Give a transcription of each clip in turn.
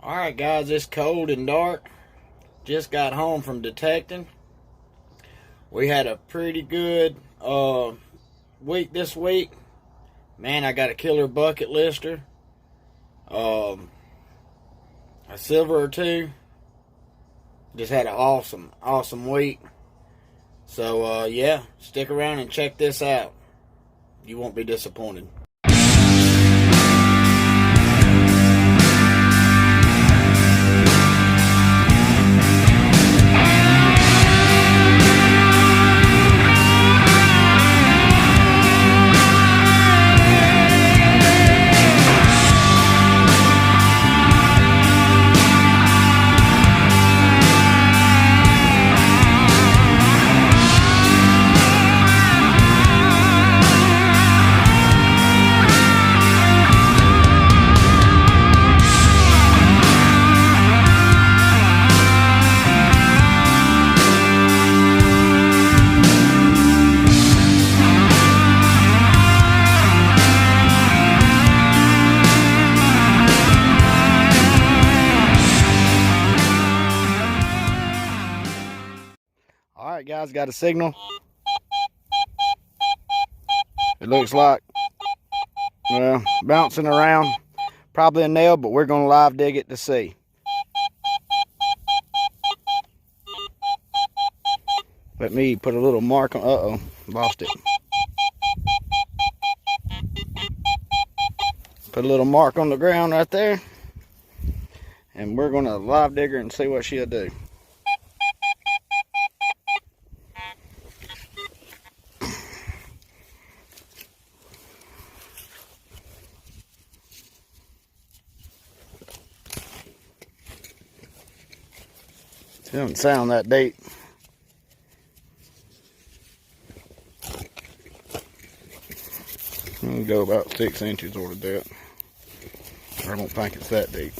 Alright guys, it's cold and dark. Just got home from detecting. We had a pretty good week this week. Man, I got a killer bucket lister. A silver or two. Just had an awesome week. So yeah, stick around and check this out. You won't be disappointed. Alright guys, got a signal. It looks like, well, bouncing around. Probably a nail, but we're going to live dig it to see. Let me put a little mark on, uh-oh, lost it. Put a little mark on the ground right there. And we're going to live dig her and see what she'll do. It doesn't sound that deep. I'll go about 6 inches over that. I don't think it's that deep.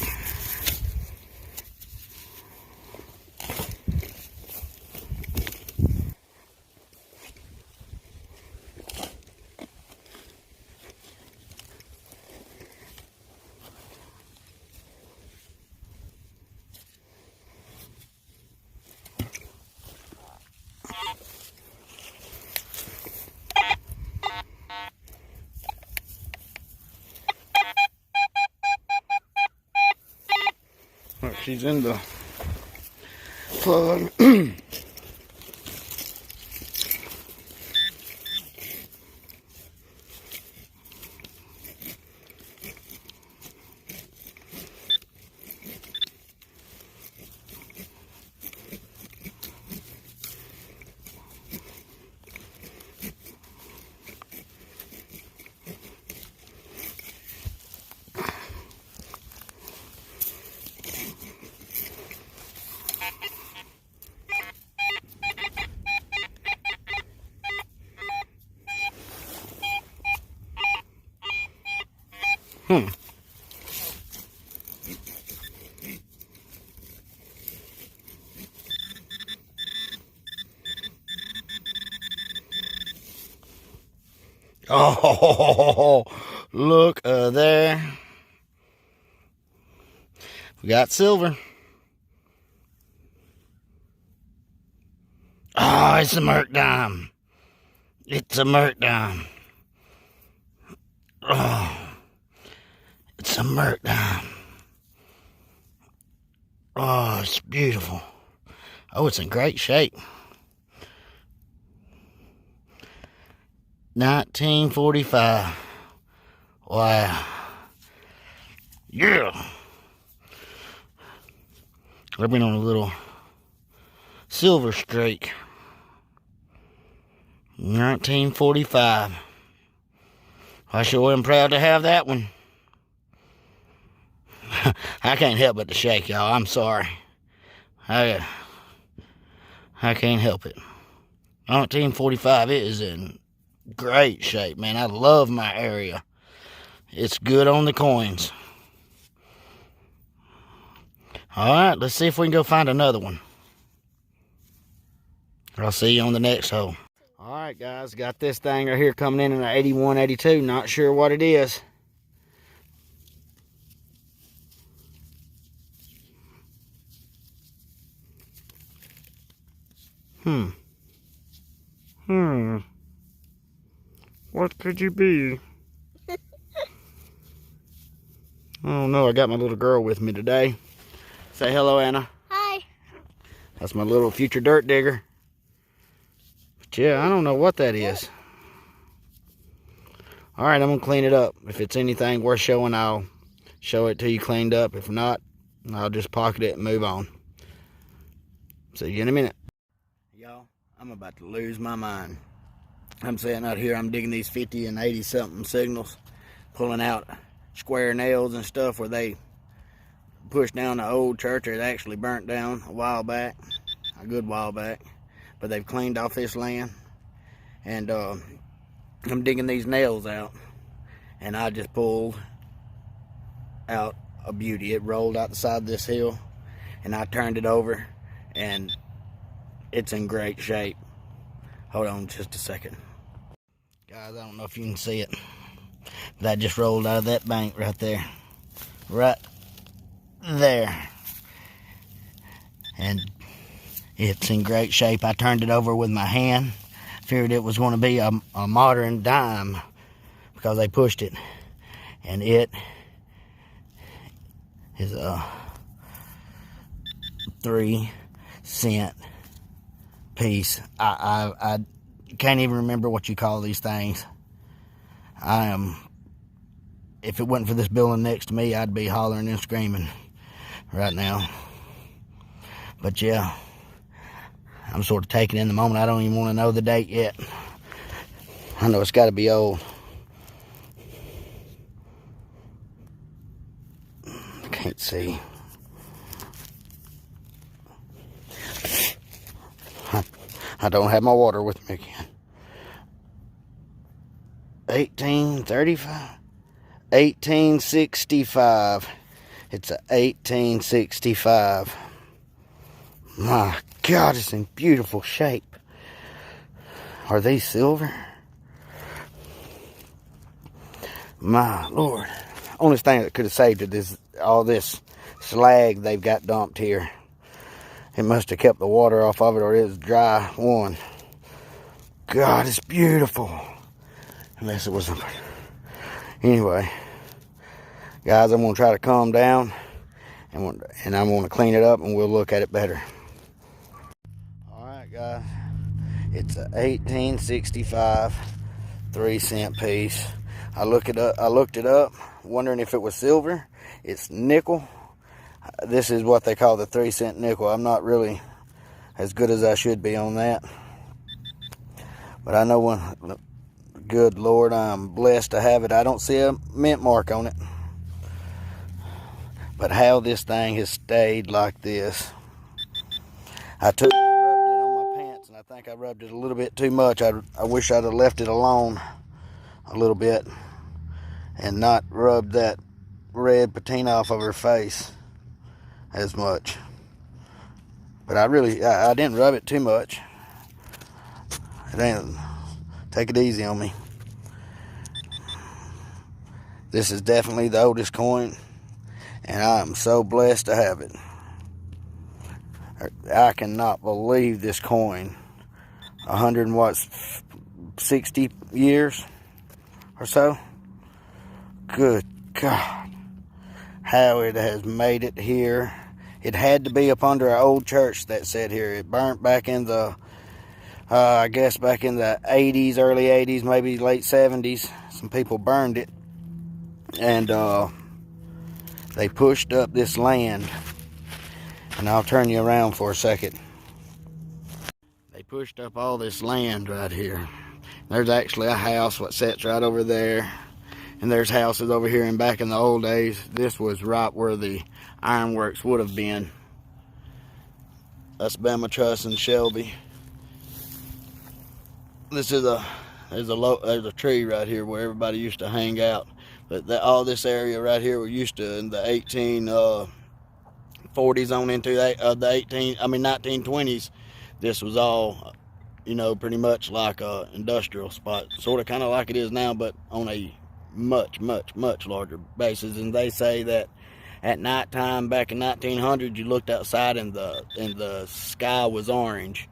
Look, she's in the plug. Oh, look there. We got silver. Oh, it's a Merc dime. It's a Merc dime. Oh, it's a Merc dime. Oh, it's beautiful. Oh, it's in great shape. 1945. Wow. Yeah. I've been on a little silver streak. 1945. I sure am proud to have that one. I can't help but to shake, y'all. I'm sorry. I can't help it. 1945, it is in great shape, man. I love my area. It's good on the coins. Alright, let's see if we can go find another one. I'll see you on the next hole. Alright guys, got this thing right here coming in an 81, 82. Not sure what it is. Hmm. What could you be? I don't know. I got my little girl with me today. Say hello, Anna. Hi. That's my little future dirt digger. But yeah, I don't know what that is. All right, I'm going to clean it up. If it's anything worth showing, I'll show it to you cleaned up. If not, I'll just pocket it and move on. See you in a minute. Y'all, I'm about to lose my mind. I'm sitting out here, I'm digging these 50 and 80 something signals, pulling out square nails and stuff where they pushed down the old church that actually burnt down a while back, a good while back, but they've cleaned off this land. And I'm digging these nails out, and I just pulled out a beauty. It rolled out the side of this hill, and I turned it over, and it's in great shape. Hold on just a second. Guys, I don't know if you can see it, but that just rolled out of that bank right there. Right there. And it's in great shape. I turned it over with my hand. Figured it was going to be a modern dime because they pushed it. And it is a 3-cent piece. I can't even remember what you call these things. If it wasn't for this building next to me, I'd be hollering and screaming right now. But yeah, I'm sort of taking in the moment. I don't even want to know the date yet. I know it's got to be old. I can't see. I don't have my water with me again. 1835? 1865. It's a 1865. My God, it's in beautiful shape. Are these silver? My Lord. Only thing that could have saved it is all this slag they've got dumped here. It must have kept the water off of it, or it was dry one. God, it's beautiful. Unless it was... Anyway, guys, I'm going to try to calm down, and I'm going to clean it up, and we'll look at it better. Alright, guys. It's a 1865 3-cent piece. I looked it up, wondering if it was silver. It's nickel. This is what they call the 3-cent nickel. I'm not really as good as I should be on that. But I know when, good Lord, I'm blessed to have it. I don't see a mint mark on it. But how this thing has stayed like this. I rubbed it on my pants, and I think I rubbed it a little bit too much. I wish I'd have left it alone a little bit and not rubbed that red patina off of her face as much. But I didn't rub it too much. Take it easy on me. This is definitely the oldest coin, and I am so blessed to have it. I cannot believe this coin. 160 years or so? Good God. How it has made it here. It had to be up under an old church that said here. It burnt back in the, I guess back in the 80s, early 80s, maybe late 70s. Some people burned it. And they pushed up this land. And I'll turn you around for a second. They pushed up all this land right here. There's actually a house what sits right over there. And there's houses over here, and back in the old days, this was right where the Ironworks would have been. That's Bama Truss and Shelby. This is there's a tree right here where everybody used to hang out. But all this area right here, we used to in the 1840s on into the 1920s. This was all, pretty much like a industrial spot, sort of kind of like it is now, but on a much larger basis. And they say that at nighttime back in 1900, you looked outside and the sky was orange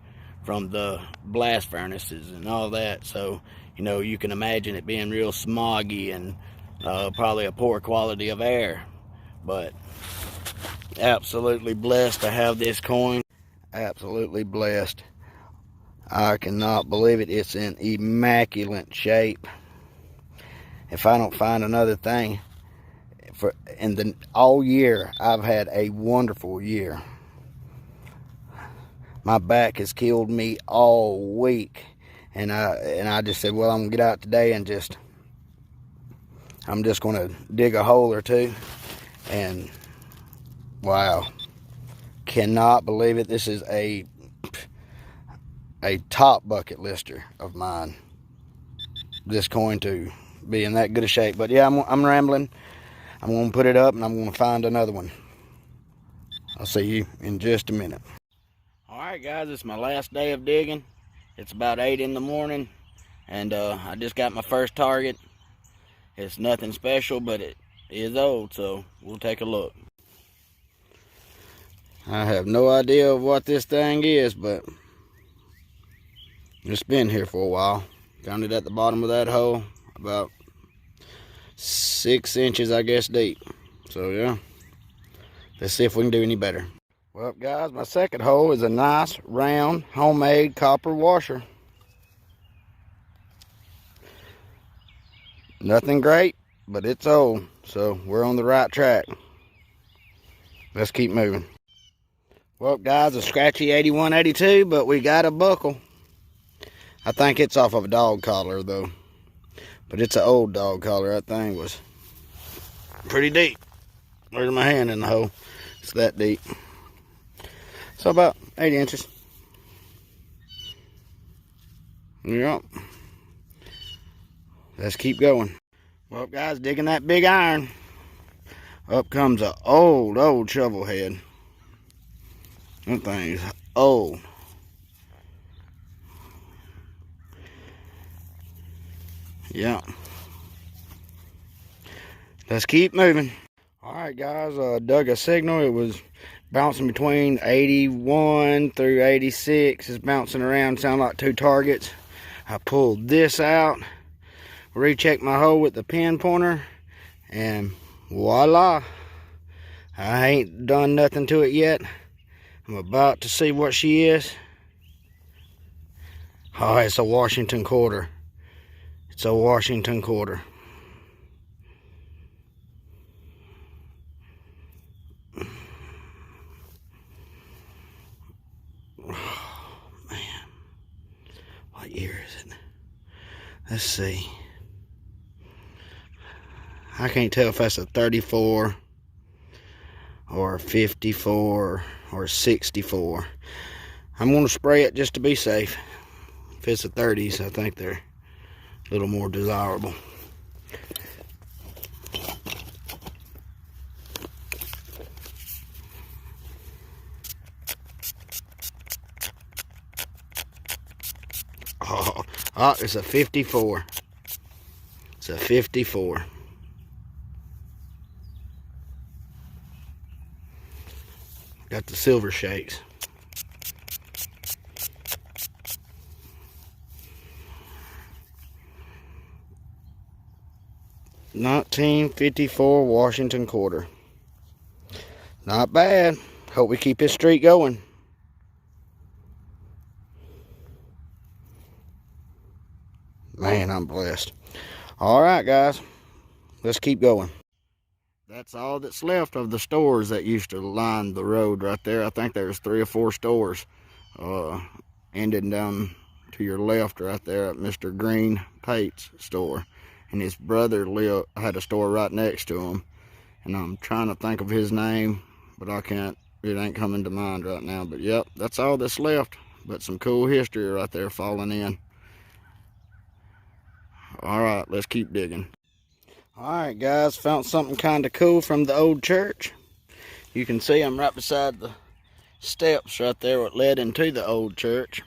from the blast furnaces and all that. So, you know, you can imagine it being real smoggy and probably a poor quality of air. But absolutely blessed to have this coin. Absolutely blessed. I cannot believe it. It's in immaculate shape. If I don't find another thing all year, I've had a wonderful year. My back has killed me all week, and I just said, well, I'm gonna get out today and I'm just gonna dig a hole or two. And wow, cannot believe it. This is a top bucket lister of mine, this coin to be in that good a shape. But yeah, I'm rambling. I'm going to put it up and I'm going to find another one. I'll see you in just a minute. Alright guys, it's my last day of digging. It's about 8 in the morning, and I just got my first target. It's nothing special, but it is old, so we'll take a look. I have no idea what this thing is, but it's been here for a while. Found it at the bottom of that hole, about 6 inches, I guess, deep. So yeah, let's see if we can do any better. Well guys, my second hole is a nice round homemade copper washer. Nothing great, but it's old, so we're on the right track. Let's keep moving. Well guys, a scratchy 8182, but we got a buckle. I think it's off of a dog collar though. But it's an old dog collar. That thing was pretty deep. Where's my hand in the hole? It's that deep. So about 8 inches. Yep. Let's keep going. Well guys, digging that big iron. Up comes an old shovel head. That thing's old. Yeah. Let's keep moving. Alright guys, dug a signal. It was bouncing between 81 through 86. It's bouncing around, sound like 2 targets. I pulled this out, rechecked my hole with the pin pointer, and voila. I ain't done nothing to it yet. I'm about to see what she is. Oh, it's a Washington quarter. It's a Washington quarter. Oh, man. What year is it? Let's see. I can't tell if that's a 34 or a 54 or 64. I'm going to spray it just to be safe. If it's a 30s, I think they're a little more desirable. Oh, it's a 54. It's a 54. Got the silver shakes. $19.54 Washington quarter. Not bad. Hope we keep this streak going. Man, I'm blessed. All right, guys. Let's keep going. That's all that's left of the stores that used to line the road right there. I think there's 3 or 4 stores ending down to your left right there at Mr. Green Pate's store. And his brother had a store right next to him. And I'm trying to think of his name, but I can't. It ain't coming to mind right now. But yep, that's all that's left. But some cool history right there falling in. All right, let's keep digging. All right, guys, found something kind of cool from the old church. You can see I'm right beside the steps right there that led into the old church.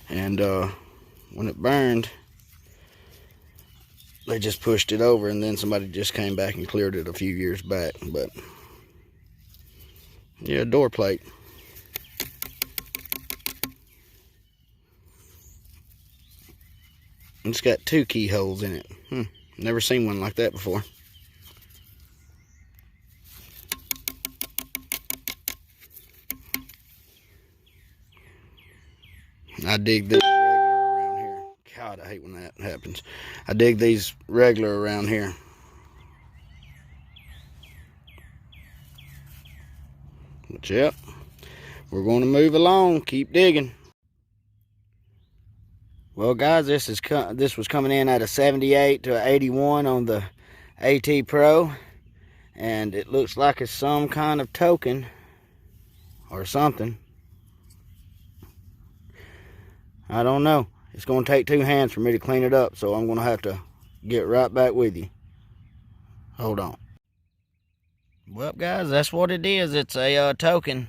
And when it burned, they just pushed it over, and then somebody just came back and cleared it a few years back. But yeah, door plate. It's got 2 keyholes in it. Never seen one like that before. I dig these regular around here. God, I hate when that happens. I dig these regular around here. But yep, we're going to move along. Keep digging. Well, guys, this was coming in at a 78 to an 81 on the AT Pro, and it looks like it's some kind of token or something. I don't know. It's going to take 2 hands for me to clean it up, so I'm going to have to get right back with you. Hold on. Well, guys, that's what it is. It's a token.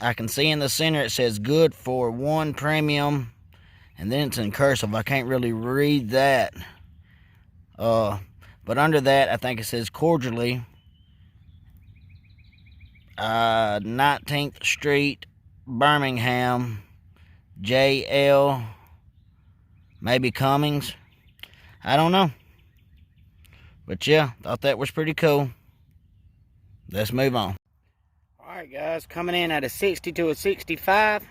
I can see in the center it says good for 1 premium, and then it's in cursive. I can't really read that. But under that, I think it says cordially, 19th Street, Birmingham, JL, maybe Cummings. I don't know. But yeah, thought that was pretty cool. Let's move on. Alright guys, coming in at a 60 to a 65.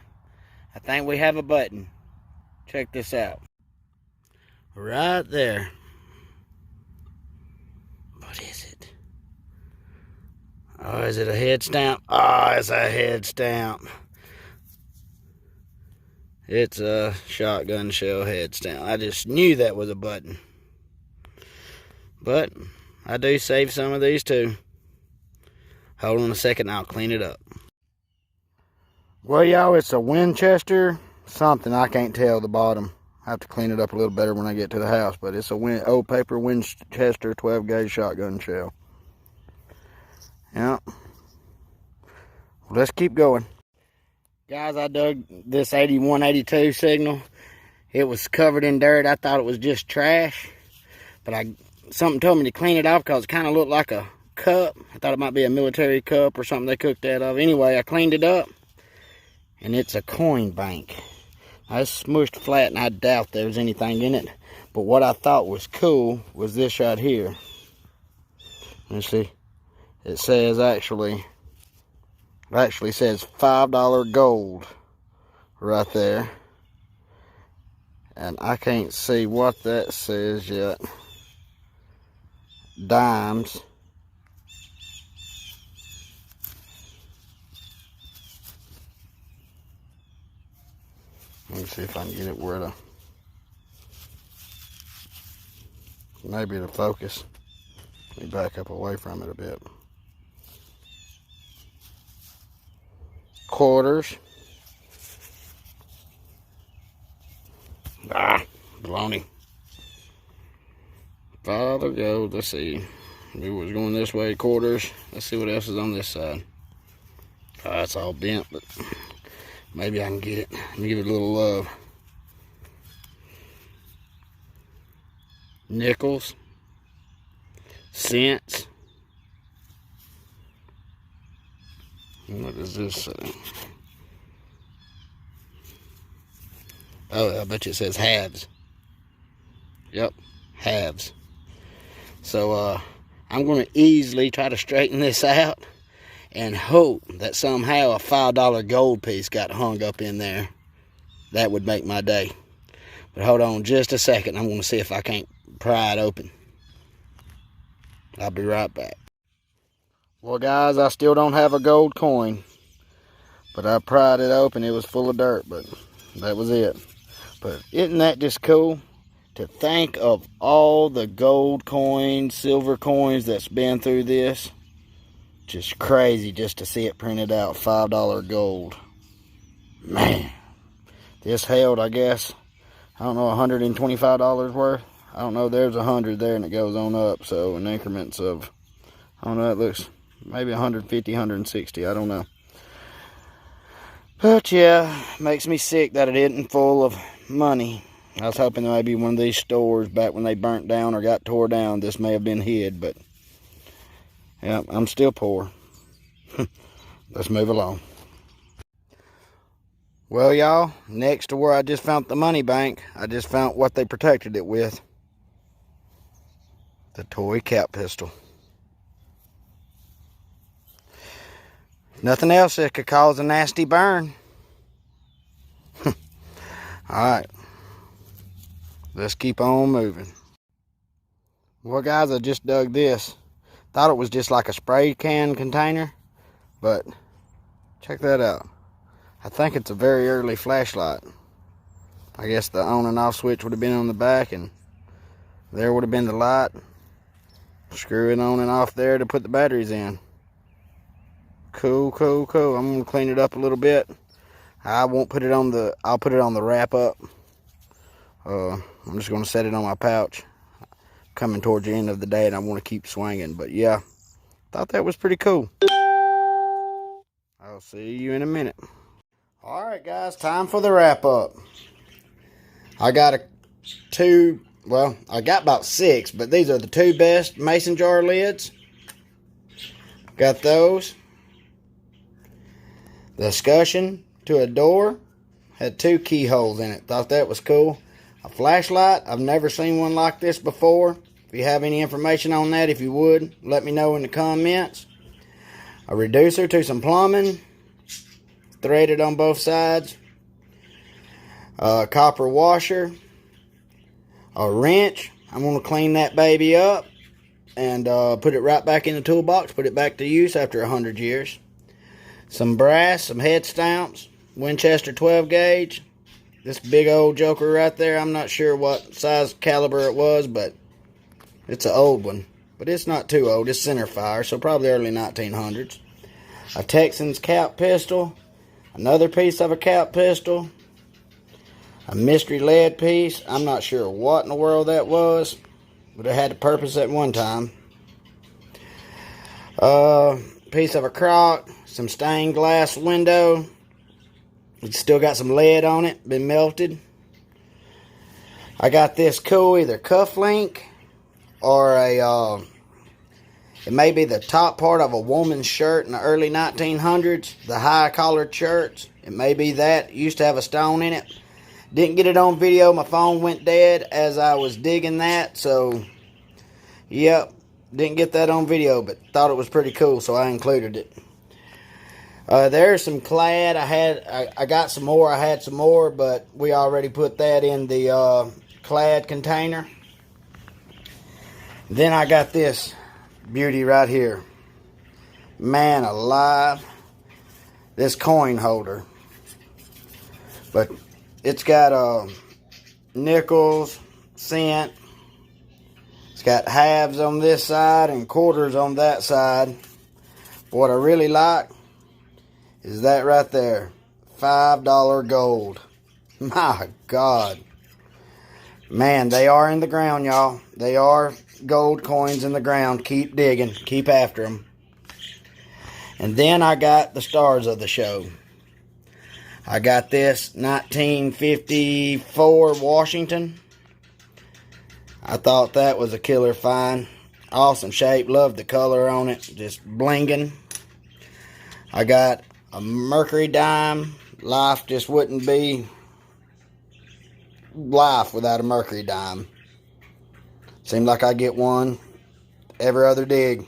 I think we have a button. Check this out. Right there. What is it? Oh, is it a head stamp? Oh, it's a head stamp. It's a shotgun shell head stamp. I just knew that was a button. But I do save some of these too. Hold on a second, I'll clean it up. Well, y'all, it's a Winchester something. I can't tell the bottom. I have to clean it up a little better when I get to the house. But it's a old paper Winchester 12 gauge shotgun shell. Yeah. Well, let's keep going. Guys, I dug this 8182 signal. It was covered in dirt. I thought it was just trash. But something told me to clean it off because it kind of looked like a cup. I thought it might be a military cup or something they cooked out of. Anyway, I cleaned it up. And it's a coin bank. I smushed flat and I doubt there was anything in it. But what I thought was cool was this right here. Let's see. It says actually says $5 gold right there. And I can't see what that says yet. Dimes. Let me see if I can get it where to, maybe to focus. Let me back up away from it a bit. Quarters. Baloney. $5 gold. Let's see. It was going this way. Quarters. Let's see what else is on this side. It's all bent, but maybe I can get it. Let me give it a little love. Nickels. Cents. What does this say? Oh, I bet you it says halves. Yep, halves. So, I'm going to easily try to straighten this out and hope that somehow a $5 gold piece got hung up in there. That would make my day. But hold on just a second. I'm going to see if I can't pry it open. I'll be right back. Well, guys, I still don't have a gold coin. But I pried it open. It was full of dirt, but that was it. But isn't that just cool? To think of all the gold coins, silver coins that's been through this. Just crazy just to see it printed out, $5 gold. Man, this held, I guess, I don't know, $125 worth. I don't know, there's 100 there and it goes on up. So in increments of, I don't know, it looks maybe 150, 160, I don't know. But yeah, makes me sick that it isn't full of money. I was hoping there might be one of these stores back when they burnt down or got tore down. This may have been hid, but yeah, I'm still poor. Let's move along. Well, y'all, next to where I just found the money bank, I just found what they protected it with. The toy cap pistol. Nothing else that could cause a nasty burn. Alright. Let's keep on moving. Well, guys, I just dug this. Thought it was just like a spray can container. But, check that out. I think it's a very early flashlight. I guess the on and off switch would have been on the back, and there would have been the light. Screw it on and off there to put the batteries in. Cool, cool, cool. I'm gonna clean it up a little bit. I won't put it on the, I'll put it on the wrap up. I'm just gonna set it on my pouch. Coming towards the end of the day, and I want to keep swinging. But yeah, thought that was pretty cool. I'll see you in a minute. Alright guys, time for the wrap up. I got I got about 6, but these are the 2 best mason jar lids. Got those. The escutcheon to a door had 2 keyholes in it. Thought that was cool. A flashlight, I've never seen one like this before. If you have any information on that, if you would, let me know in the comments. A reducer to some plumbing, threaded on both sides. A copper washer. A wrench. I'm going to clean that baby up and put it right back in the toolbox. Put it back to use after 100 years. Some brass, some head stamps. Winchester 12 gauge. This big old joker right there. I'm not sure what size caliber it was, but it's an old one. But it's not too old. It's center fire, so probably early 1900s. A Texan's cap pistol. Another piece of a cap pistol. A mystery lead piece. I'm not sure what in the world that was, but it had a purpose at one time. Piece of a crock. Some stained glass window. It's still got some lead on it. Been melted. I got this cool either cuff link or a it may be the top part of a woman's shirt in the early 1900s. The high collared shirts. It may be that. It used to have a stone in it. Didn't get it on video. My phone went dead as I was digging that. So, yep. Didn't get that on video, but thought it was pretty cool, so I included it. There's some clad. I got some more. I had some more, but we already put that in the clad container. Then I got this beauty right here. Man alive. This coin holder. But it's got nickels, cent. It's got halves on this side and quarters on that side. What I really like is that right there. $5 gold. My God. Man, they are in the ground, y'all. They are gold coins in the ground. Keep digging. Keep after them. And then I got the stars of the show. I got this 1954 Washington. I thought that was a killer find. Awesome shape. Loved the color on it. Just blinging. I got a mercury dime. Life just wouldn't be life without a mercury dime. Seemed like I get one every other dig.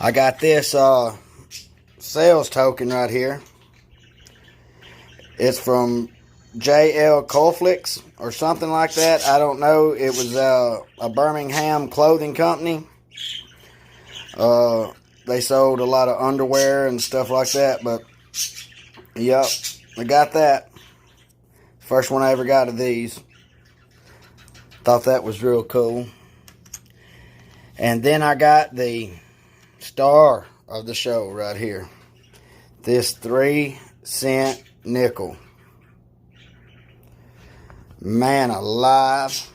I got this sales token right here. It's from J.L. Colflix or something like that. I don't know. It was a Birmingham clothing company. They sold a lot of underwear and stuff like that. But, yep, I got that. First one I ever got of these. Thought that was real cool. And then I got the star of the show right here. This 3-cent nickel. Man alive.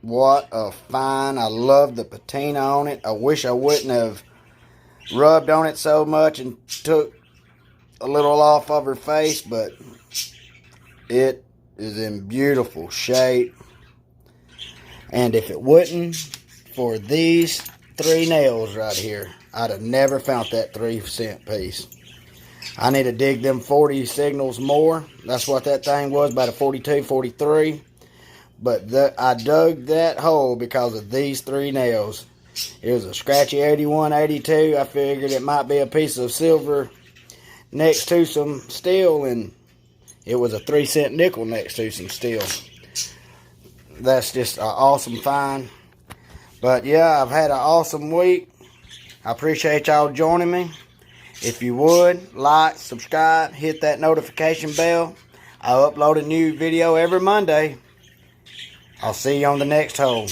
What a find. I love the patina on it. I wish I wouldn't have rubbed on it so much and took a little off of her face, but it is in beautiful shape. And if it wasn't for these 3 nails right here, I'd have never found that 3-cent piece. I need to dig them 40 signals more. That's what that thing was, about a 42, 43. But I dug that hole because of these 3 nails. It was a scratchy 81, 82. I figured it might be a piece of silver next to some steel, and it was a 3-cent nickel next to some steel. That's just an awesome find. But yeah, I've had an awesome week. I appreciate y'all joining me. If you would, like, subscribe, hit that notification bell. I upload a new video every Monday. I'll see you on the next hole.